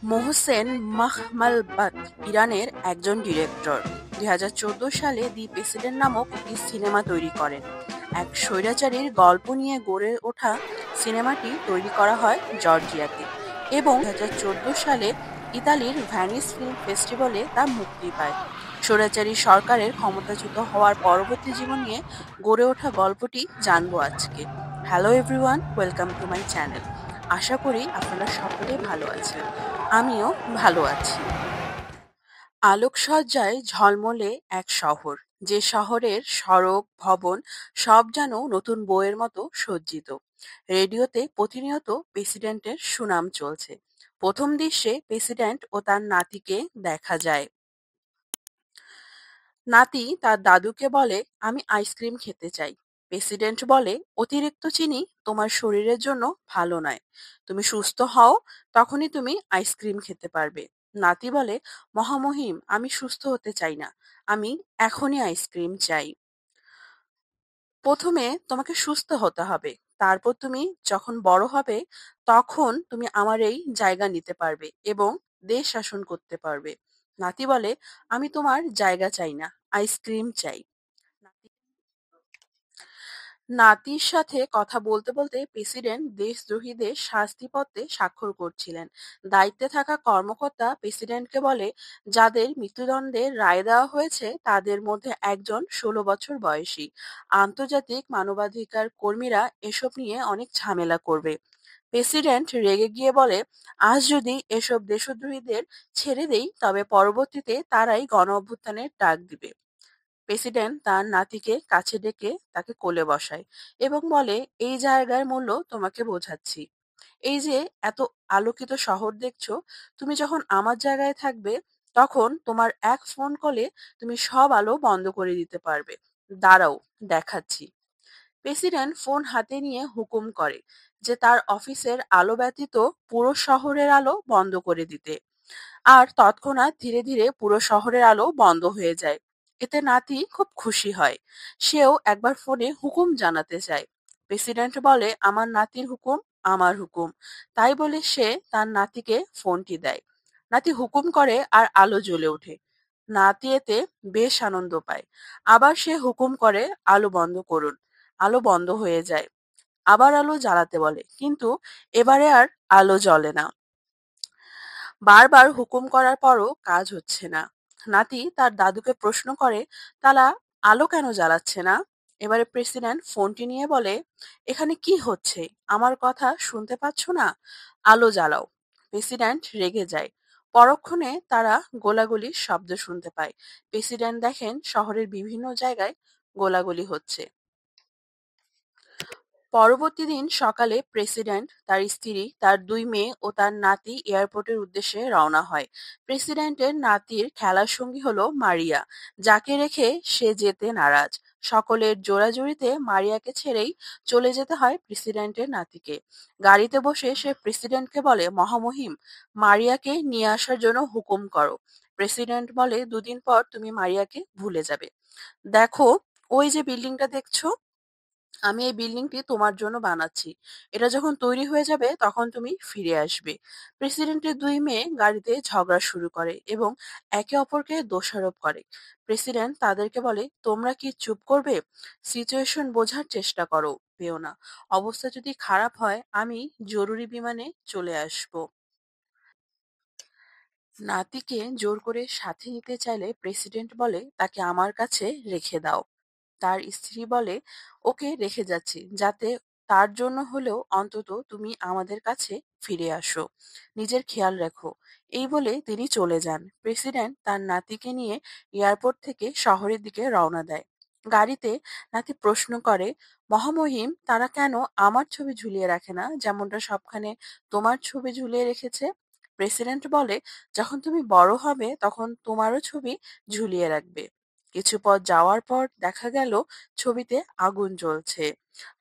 মোহসেন মাহমালবাত ইরানের একজন ডিরেক্টর। 2014 সালে দি প্রেসিডেন্ট নামক একটি সিনেমা তৈরি করেন। এক স্বৈরাচারীর গল্প নিয়ে গড়ে ওঠা সিনেমাটি তৈরি করা হয় জর্জিয়াতে এবং 2014 সালে ইতালির ভ্যানিস ফিল্ম ফেস্টিভ্যালে তা মুক্তি পায়। স্বৈরাচারী সরকারের ক্ষমতাচ্যুত হওয়ার পরবর্তী জীবন নিয়ে গড়ে ওঠা গল্পটি জানবো আজকে। Hello everyone, welcome to my channel. আশা করি আপনারা সকলেই ভালো আছেন। আমিও ভালো আছি। আলোকসজ্জায় ঝলমলে এক শহর, যে শহরের সড়ক ভবন সব যেন নতুন বইয়ের মতো সজ্জিত। রেডিওতে প্রতিনিয়ত প্রেসিডেন্টের সুনাম চলছে। প্রথম দৃশ্যে প্রেসিডেন্ট ও তার নাতিকে দেখা যায়। নাতি তার দাদুকে বলে, আমি আইসক্রিম খেতে চাই। প্রেসিডেন্ট বলে, অতিরিক্ত চিনি তোমার শরীরের জন্য ভালো নয়। তুমি সুস্থ হও, তখনই তুমি আইসক্রিম খেতে পারবে। নাতি বলে, মহামহিম, আমি সুস্থ হতে চাই না, আমি এখনই আইসক্রিম চাই। প্রথমে তোমাকে সুস্থ হতে হবে, তারপর তুমি যখন বড় হবে তখন তুমি আমার এই জায়গা নিতে পারবে এবং দেশ শাসন করতে পারবে। নাতি বলে, আমি তোমার জায়গা চাই না, আইসক্রিম চাই। নাতির সাথে কথা বলতে বলতে প্রেসিডেন্ট দেশদ্রোহীদের শাস্তিপত্রে স্বাক্ষর করছিলেন। দায়িত্বে থাকা কর্মকর্তা প্রেসিডেন্টকে বলে, যাদের মৃত্যুদণ্ডের রায় দেওয়া হয়েছে তাদের মধ্যে একজন 16 বছর বয়সী। আন্তর্জাতিক মানবাধিকার কর্মীরা এসব নিয়ে অনেক ঝামেলা করবে। প্রেসিডেন্ট রেগে গিয়ে বলে, আজ যদি এসব দেশদ্রোহীদের ছেড়ে দেই তবে পরবর্তীতে তারাই গণ অভ্যুত্থানের ডাক দিবে। প্রেসিডেন্ট তার নাতিকে কাছে ডেকে তাকে কোলে বসায় এবং বলে, এই জায়গার মূল্য তোমাকে বোঝাচ্ছি। এই যে এত আলোকিত শহর দেখছো, তুমি যখন আমার জায়গায় থাকবে তখন তোমার এক ফোন কলে তুমি সব আলো বন্ধ করে দিতে পারবে। দাঁড়াও, দেখাচ্ছি। প্রেসিডেন্ট ফোন হাতে নিয়ে হুকুম করে যে তার অফিসের আলো ব্যতীত পুরো শহরের আলো বন্ধ করে দিতে। আর তৎক্ষণাৎ ধীরে ধীরে পুরো শহরের আলো বন্ধ হয়ে যায়। এতে নাতি খুব খুশি হয়। সেও একবার ফোনে হুকুম জানাতে চায়। প্রেসিডেন্ট বলে, আমার নাতির হুকুম আমার হুকুম। তাই বলে সে তার নাতিকে ফোনটি দেয়। নাতি হুকুম করে আর আলো জ্বলে ওঠে। নাতি এতে বেশ আনন্দ পায়। আবার সে হুকুম করে, আলো বন্ধ করুন। আলো বন্ধ হয়ে যায়। আবার আলো জ্বালাতে বলে, কিন্তু এবারে আর আলো জ্বলে না। বারবার হুকুম করার পরও কাজ হচ্ছে না। নাতি তার দাদুকে প্রশ্ন করে, তারা আলো কেন জ্বালাচ্ছে না? এবারে প্রেসিডেন্ট ফোনটি নিয়ে বলে, এখানে কি হচ্ছে? আমার কথা শুনতে পাচ্ছ না? আলো জ্বালাও। প্রেসিডেন্ট রেগে যায়। পরক্ষণে তারা গোলাগুলির শব্দ শুনতে পায়। প্রেসিডেন্ট দেখেন শহরের বিভিন্ন জায়গায় গোলাগুলি হচ্ছে। পরবর্তী দিন সকালে প্রেসিডেন্ট, তার স্ত্রী, তার 2 মেয়ে ও তার নাতি এয়ারপোর্টের উদ্দেশ্যে রওনা হয়। প্রেসিডেন্টের নাতির খেলার সঙ্গী হলো মারিয়া, যাকে রেখে সে যেতে নারাজ। সকলের জোরাজুরিতে মারিয়াকে ছেড়েই চলে যেতে হয় প্রেসিডেন্টের নাতিকে। গাড়িতে বসে সে প্রেসিডেন্টকে বলে, মহামহিম, মারিয়াকে নিয়ে আসার জন্য হুকুম করো। প্রেসিডেন্ট বলে, 2 দিন পর তুমি মারিয়াকে ভুলে যাবে। দেখো, ওই যে বিল্ডিংটা দেখছো, আমি এই বিল্ডিংটি তোমার জন্য বানাচ্ছি। এটা যখন তৈরি হয়ে যাবে তখন তুমি ফিরে আসবে। প্রেসিডেন্টের 2 মেয়ে গাড়িতে ঝগড়া শুরু করে এবং একে অপরকে দোষারোপ করে। প্রেসিডেন্ট তাদেরকে বলে, তোমরা কি চুপ করবে? সিচুয়েশন বোঝার চেষ্টা করো, পেও না। অবস্থা যদি খারাপ হয় আমি জরুরি বিমানে চলে আসব। নাতিকে জোর করে সাথে নিতে চাইলে প্রেসিডেন্ট বলে, তাকে আমার কাছে রেখে দাও। তার স্ত্রী বলে, ওকে রেখে যাচ্ছি, যাতে তার জন্য হলেও অন্তত তুমি আমাদের কাছে ফিরে আসো। নিজের খেয়াল রেখো। এই বলে তিনি চলে যান। প্রেসিডেন্ট তার নাতিকে নিয়ে এয়ারপোর্ট থেকে শহরের দিকে রওনা দেয়। গাড়িতে নাতি প্রশ্ন করে, মহামহিম, তারা কেন আমার ছবি ঝুলিয়ে রাখে না, যেমনটা সবখানে তোমার ছবি ঝুলিয়ে রেখেছে? প্রেসিডেন্ট বলে, যখন তুমি বড় হবে তখন তোমারও ছবি ঝুলিয়ে রাখবে। কিছু পথ যাওয়ার পর দেখা গেল ছবিতে আগুন জ্বলছে।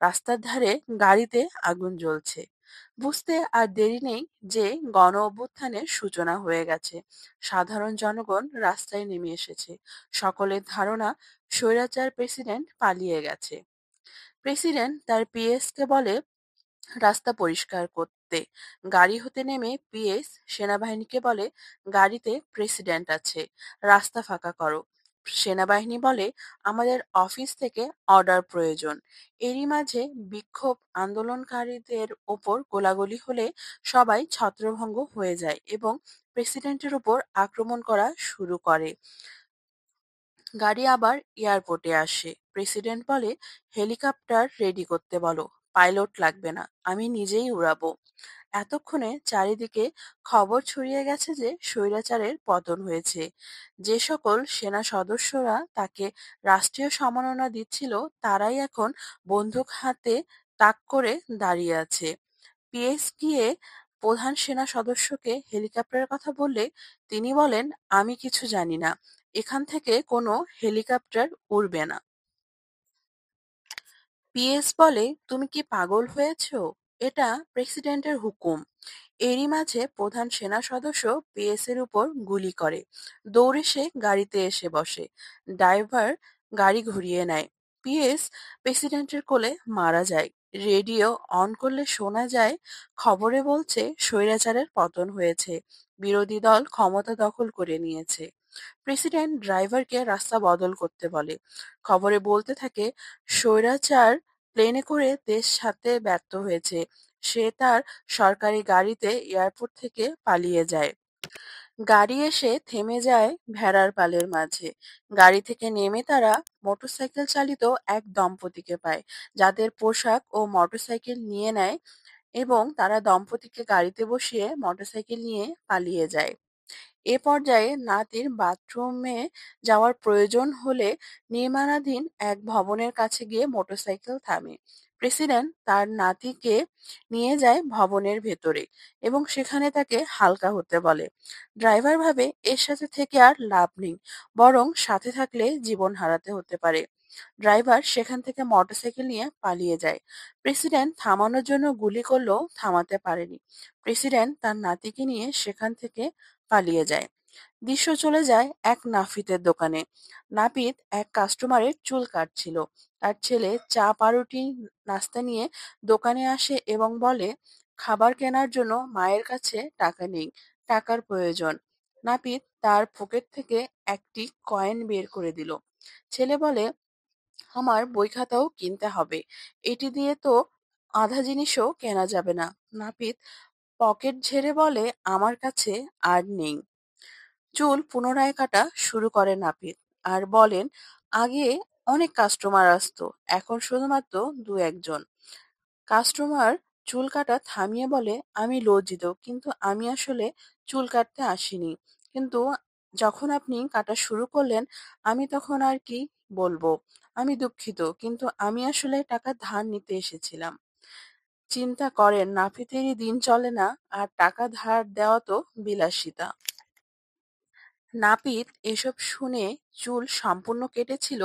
রাস্তার ধারে গাড়িতে আগুন জ্বলছে। বুঝতে আর দেরি নেই যে গণ অভ্যুত্থানের সূচনা হয়ে গেছে। সাধারণ জনগণ রাস্তায় নেমে এসেছে। সকলের ধারণা স্বৈরাচার প্রেসিডেন্ট পালিয়ে গেছে। প্রেসিডেন্ট তার পিএসকে বলে, রাস্তা পরিষ্কার করতে। গাড়ি হতে নেমে পিএস সেনাবাহিনীকে বলে, গাড়িতে প্রেসিডেন্ট আছে, রাস্তা ফাঁকা করো। সেনাবাহিনী বলে, আমাদের অফিস থেকে অর্ডার প্রয়োজন। এরই মাঝে বিক্ষোভ আন্দোলনকারীদের ওপর গোলাগুলি হলে সবাই ছত্রভঙ্গ হয়ে যায় এবং প্রেসিডেন্টের উপর আক্রমণ করা শুরু করে। গাড়ি আবার এয়ারপোর্টে আসে। প্রেসিডেন্ট বলে, হেলিকপ্টার রেডি করতে বলো, পাইলট লাগবে না, আমি নিজেই উড়াবো। এতক্ষণে চারিদিকে খবর ছড়িয়ে গেছে যে স্বৈরাচারের পতন হয়েছে। যে সকল সেনা সদস্যরা তাকে রাষ্ট্রীয় সম্মাননা দিচ্ছিল তারাই এখন বন্দুক হাতে তাক করে দাঁড়িয়ে আছে। পিএস গিয়ে প্রধান সেনা সদস্যকে হেলিকপ্টারের কথা বললে তিনি বলেন, আমি কিছু জানি না, এখান থেকে কোনো হেলিকপ্টার উড়বে না। পিএস বলে, তুমি কি পাগল হয়েছো? এটা প্রেসিডেন্টের হুকুম। এরই মাঝে প্রধান সেনা সদস্য পিএস এর উপর গুলি করে। দৌড়ে সে গাড়িতে এসে বসে। ড্রাইভার গাড়ি ঘুরিয়ে নেয়। পিএস প্রেসিডেন্টের কোলে মারা যায়। রেডিও অন করলে শোনা যায়, খবরে বলছে স্বৈরাচারের পতন হয়েছে, বিরোধী দল ক্ষমতা দখল করে নিয়েছে। প্রেসিডেন্ট ড্রাইভারকে রাস্তা বদল করতে বলে। খবরে বলতে থাকে, স্বৈরাচার প্লেনে করে দেশ ছাড়তে ব্যর্থ হয়েছে, সে তার সরকারি গাড়িতে এয়ারপোর্ট থেকে পালিয়ে যায়। গাড়ি এসে থেমে যায় ভেড়ার পালের মাঝে। গাড়ি থেকে নেমে তারা মোটরসাইকেল চালিত এক দম্পতিকে পায়, যাদের পোশাক ও মোটরসাইকেল নিয়ে নেয় এবং তারা দম্পতিকে গাড়িতে বসিয়ে মোটরসাইকেল নিয়ে পালিয়ে যায়। এ পর্যায়ে নাতির বাথরুমে যাওয়ার প্রয়োজন হলে নির্মাণাধীন এক ভবনের কাছে গিয়ে মোটরসাইকেল থামে। প্রেসিডেন্ট তার নাতিকে নিয়ে যায় ভবনের ভেতরে এবং সেখানে তাকে হালকা হতে বলে। ড্রাইভার ভাবে এর সাথে থেকে আর লাভ নেই, বরং সাথে থাকলে জীবন হারাতে হতে পারে। ড্রাইভার সেখান থেকে মোটরসাইকেল নিয়ে পালিয়ে যায়। প্রেসিডেন্ট থামানোর জন্য গুলি করলেও থামাতে পারেনি। প্রেসিডেন্ট তার নাতিকে নিয়ে সেখান থেকে পালিয়ে যায়। দৃশ্য চলে যায় এক নাপিতের দোকানে। নাপিত এক কাস্টমারের চুল কাটছিল। তার ছেলে চা পাউরুটি নাস্তা নিয়ে দোকানে আসে এবং বলে, খাবার কেনার জন্য মায়ের কাছে টাকা নেই, টাকার প্রয়োজন। নাপিত তার পকেট থেকে একটি কয়েন বের করে দিল। ছেলে বলে, আমার বই খাতাও কিনতে হবে, এটি দিয়ে তো আধা জিনিসও কেনা যাবে না। নাপিত পকেট ঝেড়ে বলে, আমার কাছে আর নেই। চুল পুনরায় কাটা শুরু করে নাপিত আর বলেন, আগে অনেক কাস্টমার আসতো, এখন শুধুমাত্র দু একজন। কাস্টমার চুল কাটা থামিয়ে বলে, আমি লজ্জিত, কিন্তু আমি আসলে চুল কাটতে আসিনি, কিন্তু যখন আপনি কাটা শুরু করলেন আমি তখন আর কি বলবো, আমি দুঃখিত, কিন্তু আমি আসলে টাকা ধার নিতে এসেছিলাম। চিন্তা করেন, নাপিতেরই দিন চলে না, আর টাকা ধার দেওয়া তো বিলাসিতা। নাপিত এসব শুনে চুল সম্পূর্ণ কেটেছিল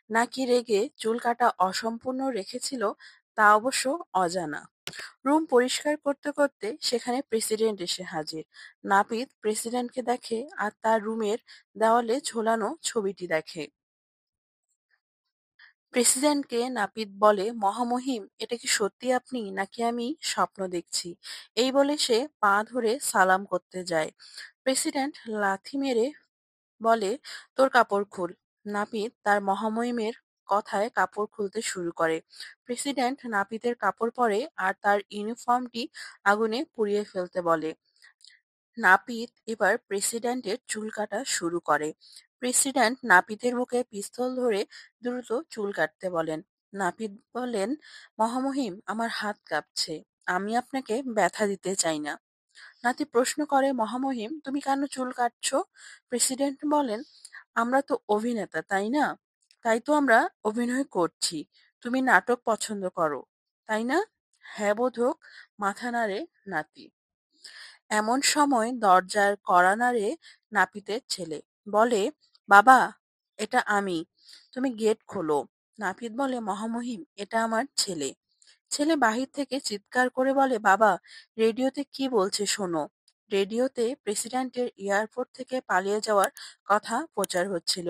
নাকি রেগে চুল কাটা অসম্পূর্ণ রেখেছিল তা অবশ্য অজানা। রুম পরিষ্কার করতে করতে সেখানে প্রেসিডেন্ট এসে হাজির। নাপিত প্রেসিডেন্টকে দেখে আর তার রুমের দেওয়ালে ঝোলানো ছবিটি দেখে। প্রেসিডেন্টকে নাপিত বলে, মহামহিম, এটা কি সত্যি আপনি নাকি আমি স্বপ্ন দেখছি? এই বলে সে পা ধরে সালাম করতে যায়। প্রেসিডেন্ট লাথি মেরে বলে, তোর কাপড় খুল। নাপিত তার মহামহিমের কথায় কাপড় খুলতে শুরু করে। প্রেসিডেন্ট নাপিতের কাপড় পরে আর তার ইউনিফর্মটি আগুনে পুড়িয়ে ফেলতে বলে। নাপিত এবার প্রেসিডেন্টের চুল কাটা শুরু করে। প্রেসিডেন্ট নাপিতের বুকে পিস্তল ধরে দ্রুত চুল কাটতে বলেন। নাপিত বলেন, মহামহিম, আমার হাত কাঁপছে, আমি আপনাকে ব্যথা দিতে চাই না। নাতি প্রশ্ন করে, মহামহিম, তুমি কেন চুল কাটছো? প্রেসিডেন্ট বলেন, আমরা তো অভিনেতা, তাই না? তাই তো আমরা অভিনয় করছি। তুমি নাটক পছন্দ করো, তাই না? হ্যাঁ বোধক মাথা নাড়ে নাতি। এমন সময় দরজার কড়া নাড়ে নাপিতের ছেলে। বলে, বাবা, এটা আমি, তুমি গেট খোলো। নাপিত বলে, মহামহিম, এটা আমার ছেলে। ছেলে বাহির থেকে চিৎকার করে বলে, বাবা, রেডিওতে কি বলছে শোনো। রেডিওতে প্রেসিডেন্টের এয়ারপোর্ট থেকে পালিয়ে যাওয়ার কথা প্রচার হচ্ছিল।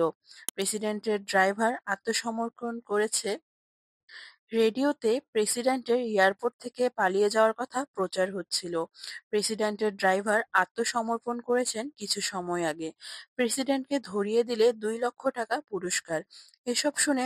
প্রেসিডেন্টের ড্রাইভার আত্মসমর্পণ করেছে রেডিওতে প্রেসিডেন্টের এয়ারপোর্ট থেকে পালিয়ে যাওয়ার কথা প্রচার হচ্ছিল। প্রেসিডেন্টের ড্রাইভার আত্মসমর্পণ করেছেন কিছু সময় আগে। প্রেসিডেন্টকে ধরিয়ে দিলে 2 লক্ষ টাকা পুরস্কার। এসব শুনে